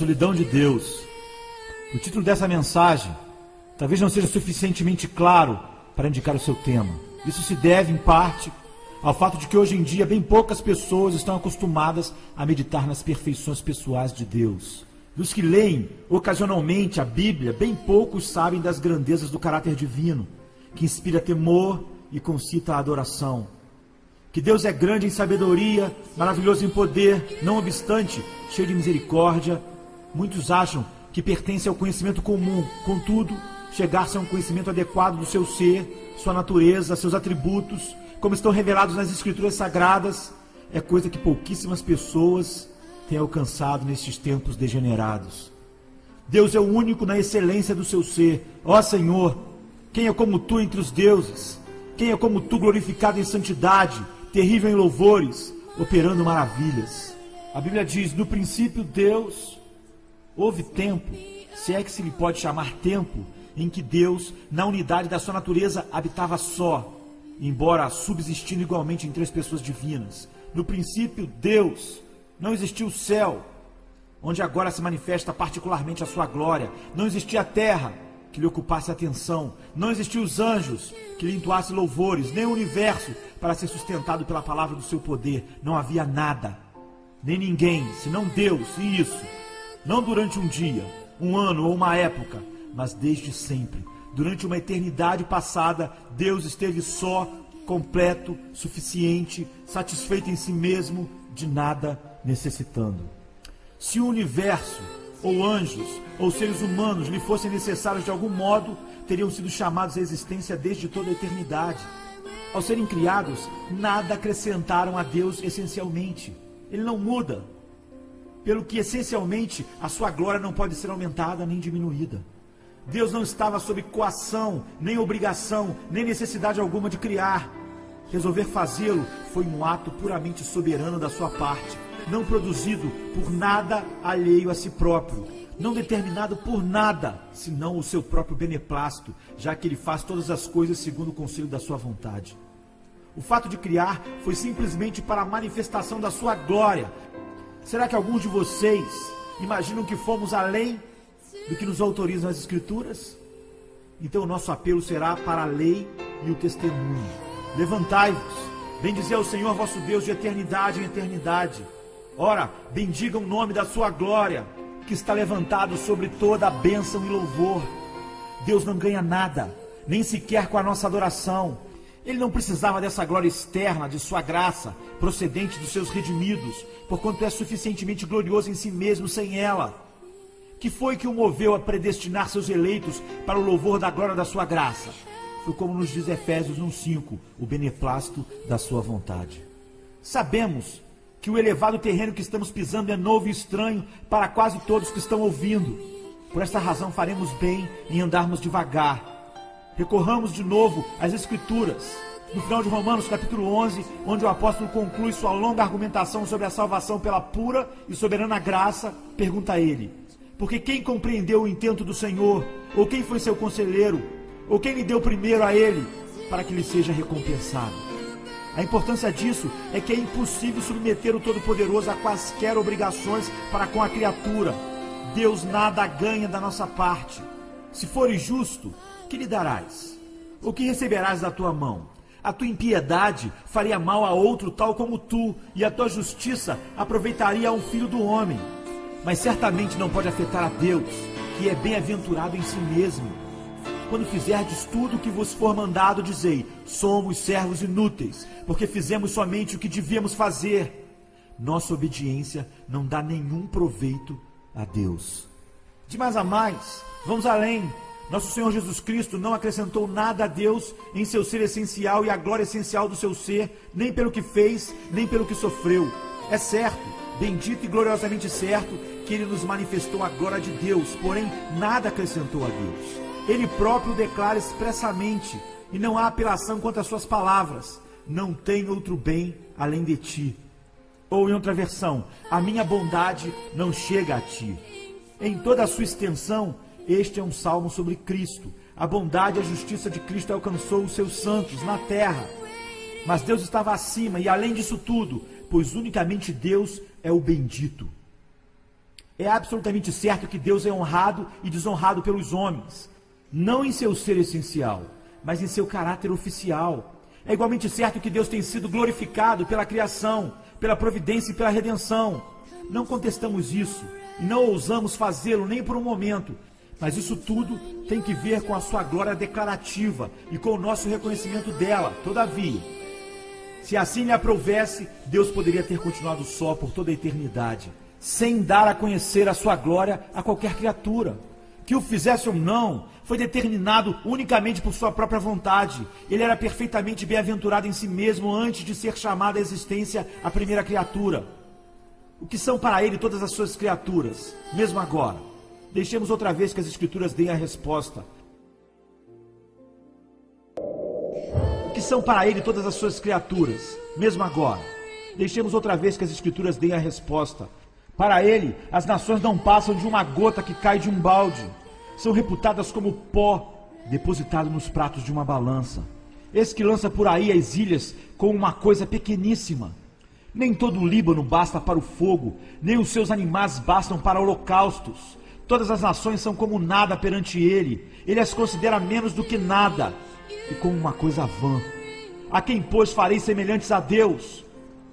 solidão de Deus. O título dessa mensagem talvez não seja suficientemente claro para indicar o seu tema. Isso se deve, em parte, ao fato de que hoje em dia bem poucas pessoas estão acostumadas a meditar nas perfeições pessoais de Deus. Dos que leem ocasionalmente a Bíblia, bem poucos sabem das grandezas do caráter divino, que inspira temor e concita a adoração. Que Deus é grande em sabedoria, maravilhoso em poder, não obstante, cheio de misericórdia. Muitos acham que pertence ao conhecimento comum, contudo, chegar-se a um conhecimento adequado do seu ser, sua natureza, seus atributos, como estão revelados nas Escrituras Sagradas, é coisa que pouquíssimas pessoas têm alcançado nestes tempos degenerados. Deus é o único na excelência do seu ser. Ó Senhor, quem é como Tu entre os deuses? Quem é como Tu glorificado em santidade, terrível em louvores, operando maravilhas? A Bíblia diz, no princípio Deus, houve tempo, se é que se lhe pode chamar tempo, em que Deus, na unidade da sua natureza, habitava só, embora subsistindo igualmente em três pessoas divinas. No princípio Deus, não existia o céu, onde agora se manifesta particularmente a sua glória. Não existia a terra, que lhe ocupasse atenção. Não existiam os anjos, que lhe entoassem louvores, nem o universo, para ser sustentado pela palavra do seu poder. Não havia nada, nem ninguém, senão Deus, e isso, não durante um dia, um ano ou uma época, mas desde sempre. Durante uma eternidade passada, Deus esteve só, completo, suficiente, satisfeito em si mesmo, de nada necessitando. Se o universo, ou anjos, ou seres humanos lhe fossem necessários de algum modo, teriam sido chamados à existência desde toda a eternidade. Ao serem criados, nada acrescentaram a Deus essencialmente. Ele não muda, pelo que essencialmente a sua glória não pode ser aumentada nem diminuída. Deus não estava sob coação, nem obrigação, nem necessidade alguma de criar. Resolver fazê-lo foi um ato puramente soberano da sua parte, não produzido por nada alheio a si próprio, não determinado por nada, senão o seu próprio beneplácito, já que ele faz todas as coisas segundo o conselho da sua vontade. O fato de criar foi simplesmente para a manifestação da sua glória. Será que alguns de vocês imaginam que fomos além do que nos autorizam as Escrituras? Então o nosso apelo será para a lei e o testemunho. Levantai-vos, bendizei ao Senhor vosso Deus de eternidade em eternidade. Ora, bendiga o nome da sua glória, que está levantado sobre toda a bênção e louvor. Deus não ganha nada, nem sequer com a nossa adoração. Ele não precisava dessa glória externa, de sua graça, procedente dos seus redimidos, porquanto é suficientemente glorioso em si mesmo sem ela. Que foi que o moveu a predestinar seus eleitos para o louvor da glória da sua graça? Foi como nos diz Efésios 1:5, o beneplácito da sua vontade. Sabemos que o elevado terreno que estamos pisando é novo e estranho para quase todos que estão ouvindo. Por esta razão faremos bem em andarmos devagar. Recorramos de novo às Escrituras. No final de Romanos capítulo 11, onde o apóstolo conclui sua longa argumentação sobre a salvação pela pura e soberana graça, pergunta a ele: porque quem compreendeu o intento do Senhor? Ou quem foi seu conselheiro? Ou quem lhe deu primeiro a ele, para que lhe seja recompensado? A importância disso é que é impossível submeter o Todo-Poderoso a quaisquer obrigações para com a criatura. Deus nada ganha da nossa parte. Se fores justo, que lhe darás? O que receberás da tua mão? A tua impiedade faria mal a outro tal como tu, e a tua justiça aproveitaria a um filho do homem. Mas certamente não pode afetar a Deus, que é bem-aventurado em si mesmo. Quando fizerdes tudo o que vos for mandado, dizei: somos servos inúteis, porque fizemos somente o que devíamos fazer. Nossa obediência não dá nenhum proveito a Deus. De mais a mais, vamos além. Nosso Senhor Jesus Cristo não acrescentou nada a Deus em seu ser essencial e a glória essencial do seu ser, nem pelo que fez, nem pelo que sofreu. É certo, bendito e gloriosamente certo, que Ele nos manifestou a glória de Deus, porém nada acrescentou a Deus. Ele próprio declara expressamente, e não há apelação quanto às suas palavras: não tem outro bem além de ti. Ou em outra versão: a minha bondade não chega a ti. Em toda a sua extensão, este é um salmo sobre Cristo. A bondade e a justiça de Cristo alcançou os seus santos na terra. Mas Deus estava acima e além disso tudo, pois unicamente Deus é o bendito. É absolutamente certo que Deus é honrado e desonrado pelos homens, não em seu ser essencial, mas em seu caráter oficial. É igualmente certo que Deus tem sido glorificado pela criação, pela providência e pela redenção. Não contestamos isso e não ousamos fazê-lo nem por um momento, mas isso tudo tem que ver com a sua glória declarativa e com o nosso reconhecimento dela. Todavia, se assim lhe aprovesse, Deus poderia ter continuado só por toda a eternidade, sem dar a conhecer a sua glória a qualquer criatura. Que o fizesse ou não, foi determinado unicamente por sua própria vontade. Ele era perfeitamente bem-aventurado em si mesmo antes de ser chamado à existência a primeira criatura. O que são para ele todas as suas criaturas, mesmo agora? Deixemos outra vez que as Escrituras deem a resposta. O que são para ele todas as suas criaturas, mesmo agora? Deixemos outra vez que as Escrituras deem a resposta. Para ele, as nações não passam de uma gota que cai de um balde. São reputadas como pó depositado nos pratos de uma balança. Esse que lança por aí as ilhas com uma coisa pequeníssima. Nem todo o Líbano basta para o fogo, nem os seus animais bastam para holocaustos. Todas as nações são como nada perante ele. Ele as considera menos do que nada e como uma coisa vã. A quem, pois, farei semelhantes a Deus?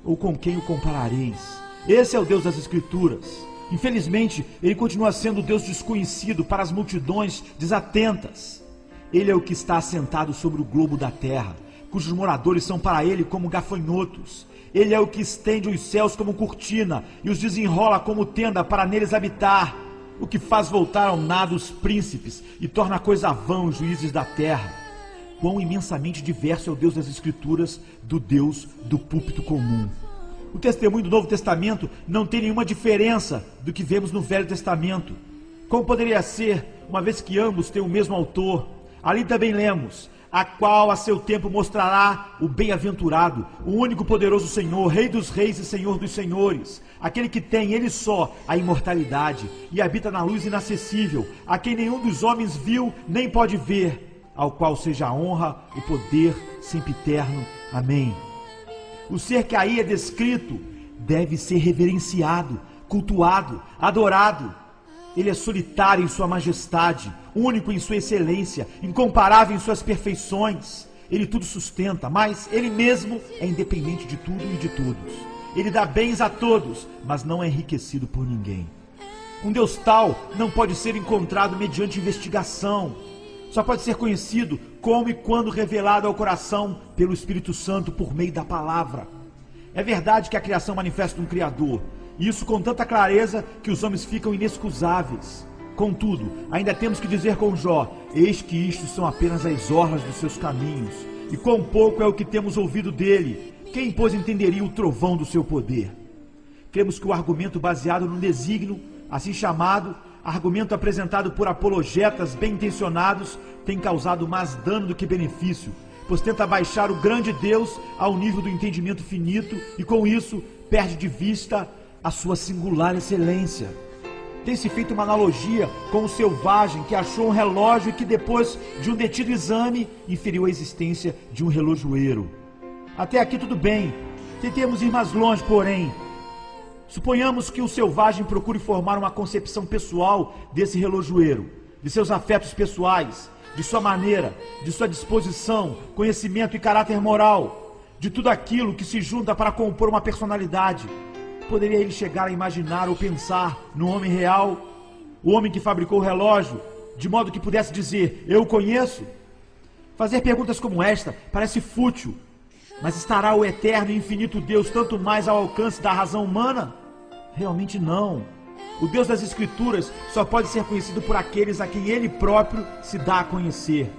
Ou com quem o comparareis? Esse é o Deus das Escrituras. Infelizmente, ele continua sendo o Deus desconhecido para as multidões desatentas. Ele é o que está assentado sobre o globo da terra, cujos moradores são para ele como gafanhotos. Ele é o que estende os céus como cortina e os desenrola como tenda para neles habitar. O que faz voltar ao nada os príncipes e torna coisa vã os juízes da terra. Quão imensamente diverso é o Deus das Escrituras do Deus do púlpito comum. O testemunho do Novo Testamento não tem nenhuma diferença do que vemos no Velho Testamento. Como poderia ser, uma vez que ambos têm o mesmo autor? Ali também lemos: a qual a seu tempo mostrará o bem-aventurado, o único poderoso Senhor, Rei dos reis e Senhor dos senhores, aquele que tem, ele só, a imortalidade, e habita na luz inacessível, a quem nenhum dos homens viu nem pode ver, ao qual seja a honra, o poder, sempre eterno. Amém. O ser que aí é descrito deve ser reverenciado, cultuado, adorado. Ele é solitário em sua majestade, único em sua excelência, incomparável em suas perfeições. Ele tudo sustenta, mas ele mesmo é independente de tudo e de todos. Ele dá bens a todos, mas não é enriquecido por ninguém. Um Deus tal não pode ser encontrado mediante investigação. Só pode ser conhecido como e quando revelado ao coração pelo Espírito Santo por meio da palavra. É verdade que a criação manifesta um Criador, e isso com tanta clareza que os homens ficam inexcusáveis. Contudo, ainda temos que dizer com Jó: eis que isto são apenas as orlas dos seus caminhos, e quão pouco é o que temos ouvido dele. Quem, pois, entenderia o trovão do seu poder? Cremos que o argumento baseado no desígnio, assim chamado, argumento apresentado por apologetas bem-intencionados, tem causado mais dano do que benefício, pois tenta baixar o grande Deus ao nível do entendimento finito e, com isso, perde de vista a sua singular excelência. Tem-se feito uma analogia com o selvagem que achou um relógio e que, depois de um detido exame, inferiu a existência de um relojoeiro. Até aqui tudo bem. Tentemos ir mais longe, porém. Suponhamos que o selvagem procure formar uma concepção pessoal desse relojoeiro, de seus afetos pessoais, de sua maneira, de sua disposição, conhecimento e caráter moral, de tudo aquilo que se junta para compor uma personalidade. Poderia ele chegar a imaginar ou pensar no homem real, o homem que fabricou o relógio, de modo que pudesse dizer: eu o conheço? Fazer perguntas como esta parece fútil, mas estará o eterno e infinito Deus tanto mais ao alcance da razão humana? Realmente não. O Deus das Escrituras só pode ser conhecido por aqueles a quem Ele próprio se dá a conhecer.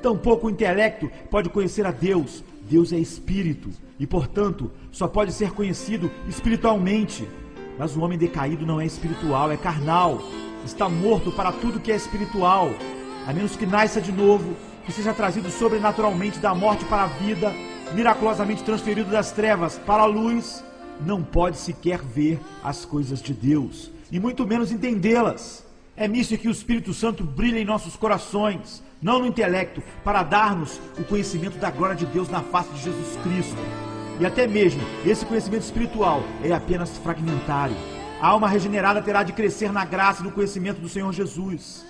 Tampouco o intelecto pode conhecer a Deus. Deus é Espírito e, portanto, só pode ser conhecido espiritualmente. Mas o homem decaído não é espiritual, é carnal. Está morto para tudo que é espiritual. A menos que nasça de novo, que seja trazido sobrenaturalmente da morte para a vida, miraculosamente transferido das trevas para a luz, não pode sequer ver as coisas de Deus, e muito menos entendê-las. É nisso que o Espírito Santo brilha em nossos corações, não no intelecto, para dar-nos o conhecimento da glória de Deus na face de Jesus Cristo. E até mesmo esse conhecimento espiritual é apenas fragmentário. A alma regenerada terá de crescer na graça e no conhecimento do Senhor Jesus.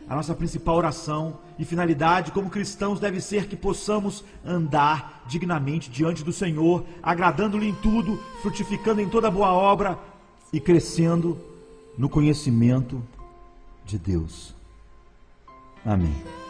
A nossa principal oração e finalidade como cristãos deve ser que possamos andar dignamente diante do Senhor, agradando-lhe em tudo, frutificando em toda boa obra e crescendo no conhecimento de Deus. Amém.